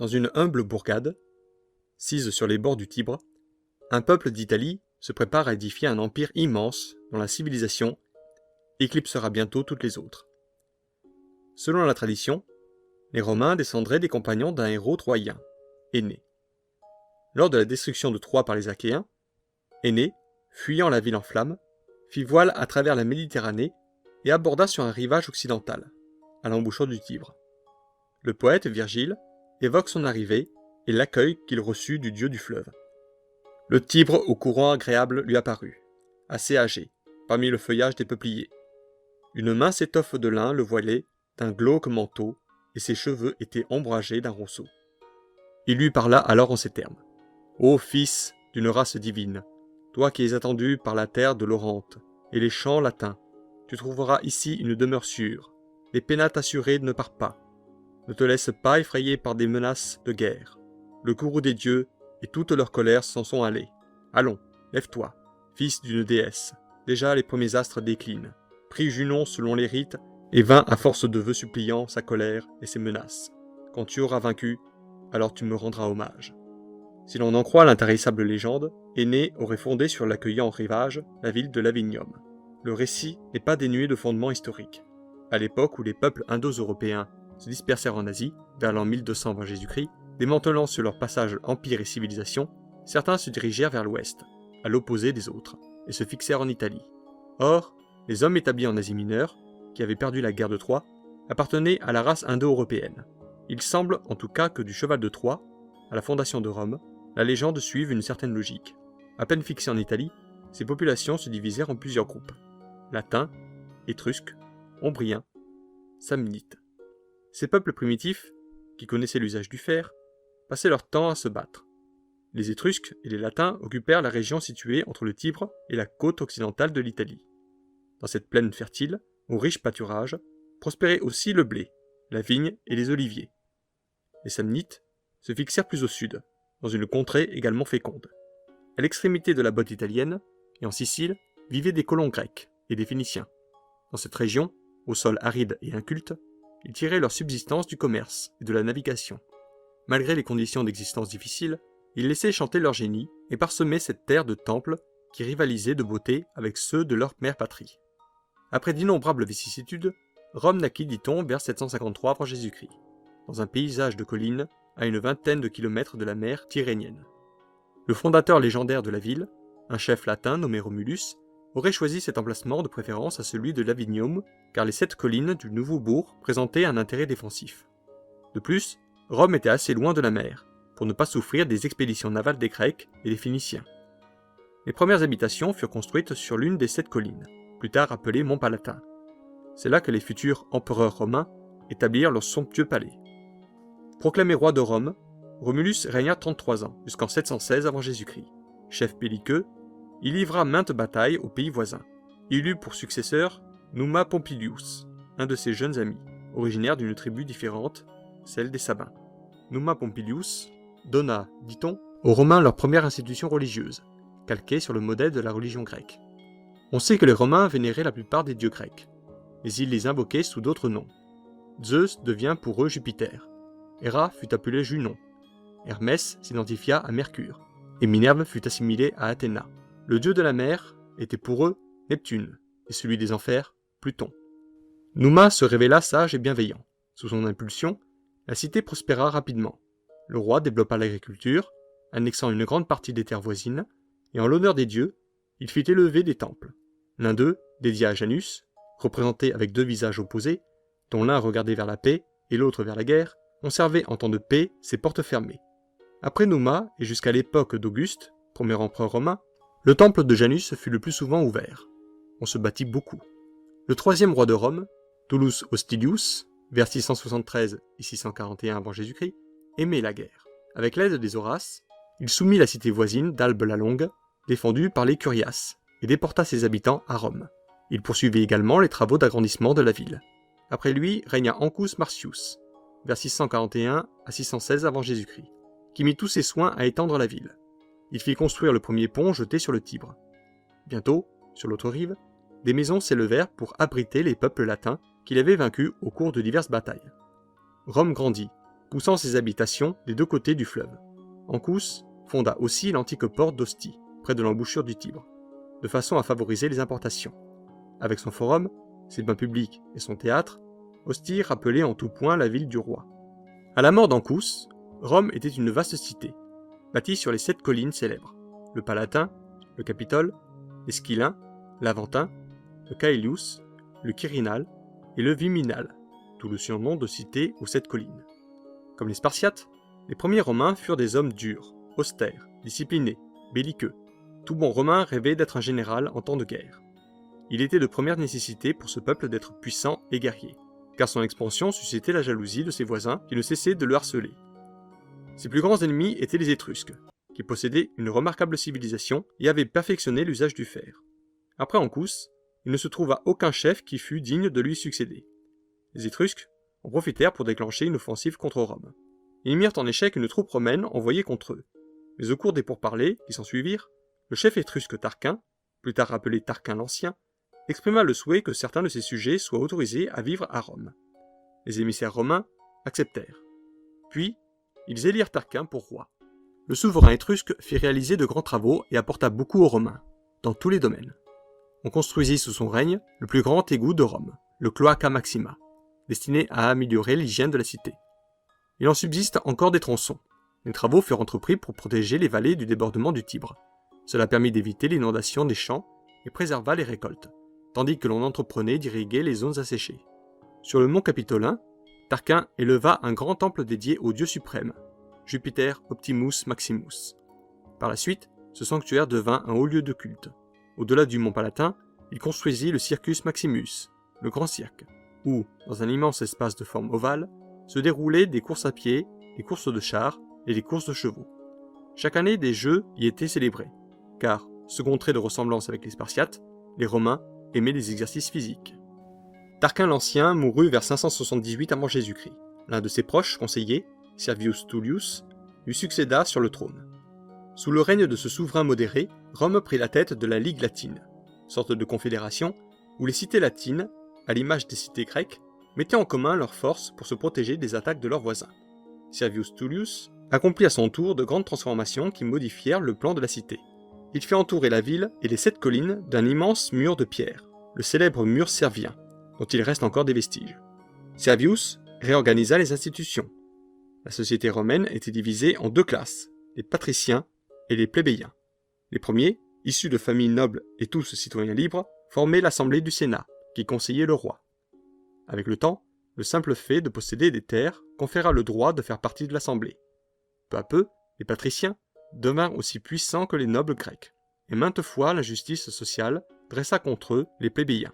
Dans une humble bourgade, sise sur les bords du Tibre, un peuple d'Italie se prépare à édifier un empire immense dont la civilisation éclipsera bientôt toutes les autres. Selon la tradition, les Romains descendraient des compagnons d'un héros troyen, Énée. Lors de la destruction de Troie par les Achéens, Énée, fuyant la ville en flammes, fit voile à travers la Méditerranée et aborda sur un rivage occidental, à l'embouchure du Tibre. Le poète Virgile évoque son arrivée et l'accueil qu'il reçut du dieu du fleuve. Le Tibre au courant agréable lui apparut, assez âgé, parmi le feuillage des peupliers. Une mince étoffe de lin le voilait d'un glauque manteau, et ses cheveux étaient ombragés d'un rousseau. Il lui parla alors en ces termes. « Ô fils d'une race divine, toi qui es attendu par la terre de l'Orante et les champs latins, tu trouveras ici une demeure sûre. Les pénates assurés ne partent pas. Ne te laisse pas effrayer par des menaces de guerre. Le courroux des dieux et toute leur colère s'en sont allés. Allons, lève-toi, fils d'une déesse. Déjà les premiers astres déclinent. Prie Junon selon les rites et vainc à force de vœux suppliants sa colère et ses menaces. Quand tu auras vaincu, alors tu me rendras hommage. » Si l'on en croit l'intarissable légende, Énée aurait fondé sur l'accueillant rivage la ville de Lavinium. Le récit n'est pas dénué de fondements historiques. À l'époque où les peuples indo-européens se dispersèrent en Asie, vers l'an 1200 avant Jésus-Christ, démantelant sur leur passage empire et civilisation, certains se dirigèrent vers l'ouest, à l'opposé des autres, et se fixèrent en Italie. Or, les hommes établis en Asie mineure, qui avaient perdu la guerre de Troie, appartenaient à la race indo-européenne. Il semble en tout cas que du cheval de Troie, à la fondation de Rome, la légende suive une certaine logique. À peine fixées en Italie, ces populations se divisèrent en plusieurs groupes. Latins, Étrusques, Ombriens, Samnites. Ces peuples primitifs, qui connaissaient l'usage du fer, passaient leur temps à se battre. Les Étrusques et les Latins occupèrent la région située entre le Tibre et la côte occidentale de l'Italie. Dans cette plaine fertile, aux riches pâturages, prospéraient aussi le blé, la vigne et les oliviers. Les Samnites se fixèrent plus au sud, dans une contrée également féconde. À l'extrémité de la botte italienne, et en Sicile, vivaient des colons grecs et des Phéniciens. Dans cette région, au sol aride et inculte, ils tiraient leur subsistance du commerce et de la navigation. Malgré les conditions d'existence difficiles, ils laissaient chanter leur génie et parsemaient cette terre de temples qui rivalisaient de beauté avec ceux de leur mère patrie. Après d'innombrables vicissitudes, Rome naquit, dit-on, vers 753 avant Jésus-Christ, dans un paysage de collines à une vingtaine de kilomètres de la mer Tyrrhénienne. Le fondateur légendaire de la ville, un chef latin nommé Romulus, aurait choisi cet emplacement de préférence à celui de Lavinium, car les 7 collines du nouveau bourg présentaient un intérêt défensif. De plus, Rome était assez loin de la mer, pour ne pas souffrir des expéditions navales des Grecs et des Phéniciens. Les premières habitations furent construites sur l'une des 7 collines, plus tard appelée Mont Palatin. C'est là que les futurs empereurs romains établirent leur somptueux palais. Proclamé roi de Rome, Romulus régna 33 ans, jusqu'en 716 avant Jésus-Christ. Chef belliqueux, il livra maintes batailles aux pays voisins. Il eut pour successeur Numa Pompilius, un de ses jeunes amis, originaire d'une tribu différente, celle des Sabins. Numa Pompilius donna, dit-on, aux Romains leur première institution religieuse, calquée sur le modèle de la religion grecque. On sait que les Romains vénéraient la plupart des dieux grecs, mais ils les invoquaient sous d'autres noms. Zeus devient pour eux Jupiter, Héra fut appelée Junon, Hermès s'identifia à Mercure, et Minerve fut assimilée à Athéna. Le dieu de la mer était pour eux Neptune, et celui des enfers, Pluton. Numa se révéla sage et bienveillant. Sous son impulsion, la cité prospéra rapidement. Le roi développa l'agriculture, annexant une grande partie des terres voisines, et en l'honneur des dieux, il fit élever des temples. L'un d'eux, dédié à Janus, représenté avec 2 visages opposés, dont l'un regardait vers la paix et l'autre vers la guerre, conservait en temps de paix ses portes fermées. Après Numa, et jusqu'à l'époque d'Auguste, premier empereur romain, le temple de Janus fut le plus souvent ouvert. On se battit beaucoup. Le 3e roi de Rome, Tullus Hostilius, vers 673 et 641 avant Jésus-Christ, aimait la guerre. Avec l'aide des Horaces, il soumit la cité voisine d'Albe la Longue, défendue par les Curiaces, et déporta ses habitants à Rome. Il poursuivit également les travaux d'agrandissement de la ville. Après lui régna Ancus Marcius, vers 641 à 616 avant Jésus-Christ, qui mit tous ses soins à étendre la ville. Il fit construire le premier pont jeté sur le Tibre. Bientôt, sur l'autre rive, des maisons s'élevèrent pour abriter les peuples latins qu'il avait vaincus au cours de diverses batailles. Rome grandit, poussant ses habitations des deux côtés du fleuve. Ancous fonda aussi l'antique port d'Ostie, près de l'embouchure du Tibre, de façon à favoriser les importations. Avec son forum, ses bains publics et son théâtre, Ostie rappelait en tout point la ville du roi. À la mort d'Ancous, Rome était une vaste cité, bâtie sur les 7 collines célèbres, le Palatin, le Capitole, l'Esquilin, l'Aventin, le Caelius, le Quirinal et le Viminal, tout le surnom de cité aux 7 collines. Comme les Spartiates, les premiers Romains furent des hommes durs, austères, disciplinés, belliqueux. Tout bon Romain rêvait d'être un général en temps de guerre. Il était de première nécessité pour ce peuple d'être puissant et guerrier, car son expansion suscitait la jalousie de ses voisins qui ne cessaient de le harceler. Ses plus grands ennemis étaient les Étrusques, qui possédaient une remarquable civilisation et avaient perfectionné l'usage du fer. Après Ancous, il ne se trouva aucun chef qui fût digne de lui succéder. Les Étrusques en profitèrent pour déclencher une offensive contre Rome. Ils mirent en échec une troupe romaine envoyée contre eux. Mais au cours des pourparlers qui s'ensuivirent, le chef étrusque Tarquin, plus tard appelé Tarquin l'Ancien, exprima le souhait que certains de ses sujets soient autorisés à vivre à Rome. Les émissaires romains acceptèrent. Puis, ils élirent Tarquin pour roi. Le souverain étrusque fit réaliser de grands travaux et apporta beaucoup aux Romains, dans tous les domaines. On construisit sous son règne le plus grand égout de Rome, le Cloaca Maxima, destiné à améliorer l'hygiène de la cité. Il en subsiste encore des tronçons. Les travaux furent entrepris pour protéger les vallées du débordement du Tibre. Cela permit d'éviter l'inondation des champs et préserva les récoltes, tandis que l'on entreprenait d'irriguer les zones asséchées. Sur le mont Capitolin, Tarquin éleva un grand temple dédié au dieu suprême, Jupiter Optimus Maximus. Par la suite, ce sanctuaire devint un haut lieu de culte. Au-delà du mont Palatin, il construisit le Circus Maximus, le Grand Cirque, où, dans un immense espace de forme ovale, se déroulaient des courses à pied, des courses de chars et des courses de chevaux. Chaque année, des jeux y étaient célébrés, car, second trait de ressemblance avec les Spartiates, les Romains aimaient les exercices physiques. Tarquin l'Ancien mourut vers 578 avant Jésus-Christ. L'un de ses proches conseillers, Servius Tullius, lui succéda sur le trône. Sous le règne de ce souverain modéré, Rome prit la tête de la Ligue latine, sorte de confédération où les cités latines, à l'image des cités grecques, mettaient en commun leurs forces pour se protéger des attaques de leurs voisins. Servius Tullius accomplit à son tour de grandes transformations qui modifièrent le plan de la cité. Il fit entourer la ville et les 7 collines d'un immense mur de pierre, le célèbre mur servien, dont il reste encore des vestiges. Servius réorganisa les institutions. La société romaine était divisée en 2 classes, les patriciens et les plébéiens. Les premiers, issus de familles nobles et tous citoyens libres, formaient l'assemblée du Sénat, qui conseillait le roi. Avec le temps, le simple fait de posséder des terres conféra le droit de faire partie de l'assemblée. Peu à peu, les patriciens devinrent aussi puissants que les nobles grecs, et maintes fois l'injustice sociale dressa contre eux les plébéiens.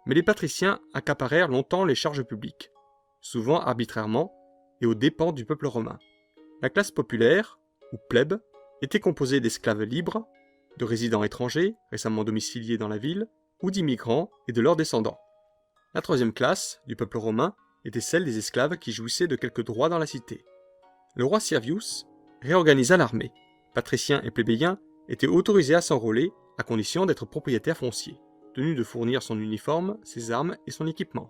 Mais les patriciens accaparèrent longtemps les charges publiques, souvent arbitrairement et aux dépens du peuple romain. La classe populaire, ou plèbe, était composée d'esclaves libres, de résidents étrangers récemment domiciliés dans la ville, ou d'immigrants et de leurs descendants. La troisième classe, du peuple romain, était celle des esclaves qui jouissaient de quelques droits dans la cité. Le roi Servius réorganisa l'armée. Patriciens et plébéiens étaient autorisés à s'enrôler à condition d'être propriétaires fonciers, tenu de fournir son uniforme, ses armes et son équipement.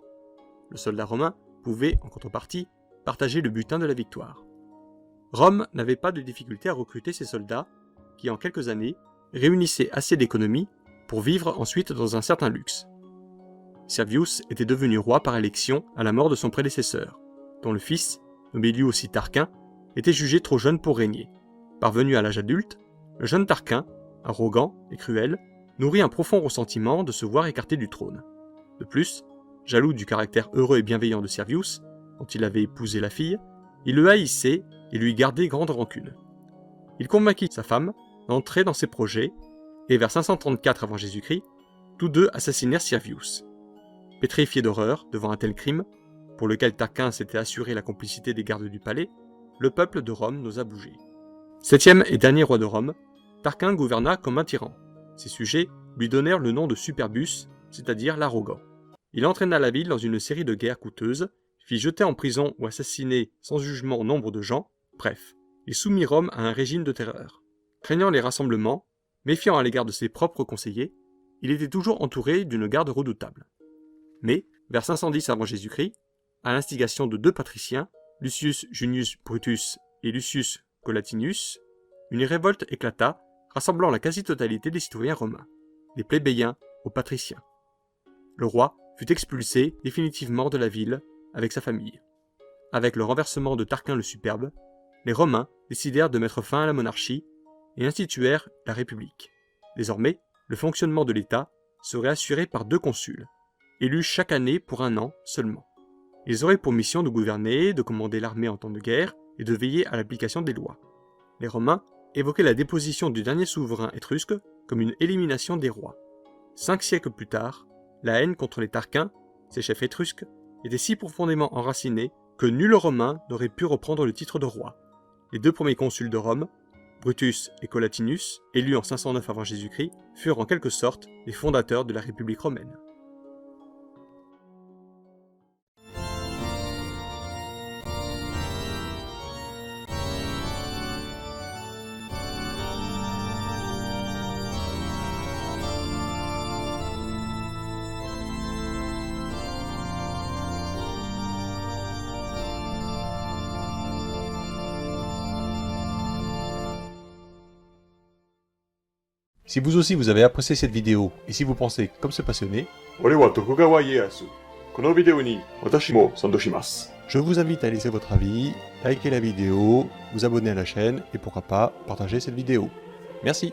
Le soldat romain pouvait, en contrepartie, partager le butin de la victoire. Rome n'avait pas de difficulté à recruter ses soldats, qui en quelques années réunissaient assez d'économies pour vivre ensuite dans un certain luxe. Servius était devenu roi par élection à la mort de son prédécesseur, dont le fils, nommé lui aussi Tarquin, était jugé trop jeune pour régner. Parvenu à l'âge adulte, le jeune Tarquin, arrogant et cruel, nourrit un profond ressentiment de se voir écarté du trône. De plus, jaloux du caractère heureux et bienveillant de Servius, dont il avait épousé la fille, il le haïssait et lui gardait grande rancune. Il convainquit sa femme d'entrer dans ses projets, et vers 534 avant Jésus-Christ, tous deux assassinèrent Servius. Pétrifié d'horreur devant un tel crime, pour lequel Tarquin s'était assuré la complicité des gardes du palais, le peuple de Rome n'osa bouger. Septième et dernier roi de Rome, Tarquin gouverna comme un tyran. Ses sujets lui donnèrent le nom de Superbus, c'est-à-dire l'arrogant. Il entraîna la ville dans une série de guerres coûteuses, fit jeter en prison ou assassiner sans jugement nombre de gens, bref, il soumit Rome à un régime de terreur. Craignant les rassemblements, méfiant à l'égard de ses propres conseillers, il était toujours entouré d'une garde redoutable. Mais, vers 510 avant Jésus-Christ, à l'instigation de 2 patriciens, Lucius Junius Brutus et Lucius Collatinus, une révolte éclata, rassemblant la quasi-totalité des citoyens romains, des plébéiens aux patriciens. Le roi fut expulsé définitivement de la ville avec sa famille. Avec le renversement de Tarquin le Superbe, les Romains décidèrent de mettre fin à la monarchie et instituèrent la République. Désormais, le fonctionnement de l'État serait assuré par 2 consuls, élus chaque année pour 1 an seulement. Ils auraient pour mission de gouverner, de commander l'armée en temps de guerre et de veiller à l'application des lois. Les Romains évoquaient la déposition du dernier souverain étrusque comme une élimination des rois. 5 siècles plus tard, la haine contre les Tarquins, ces chefs étrusques, était si profondément enracinée que nul Romain n'aurait pu reprendre le titre de roi. Les 2 premiers consuls de Rome, Brutus et Collatinus, élus en 509 avant Jésus-Christ, furent en quelque sorte les fondateurs de la République romaine. Si vous aussi vous avez apprécié cette vidéo, et si vous pensez comme ce passionné, 俺は徳川家康。このビデオに私も賛同します。 je vous invite à laisser votre avis, liker la vidéo, vous abonner à la chaîne, et pourquoi pas, partager cette vidéo. Merci.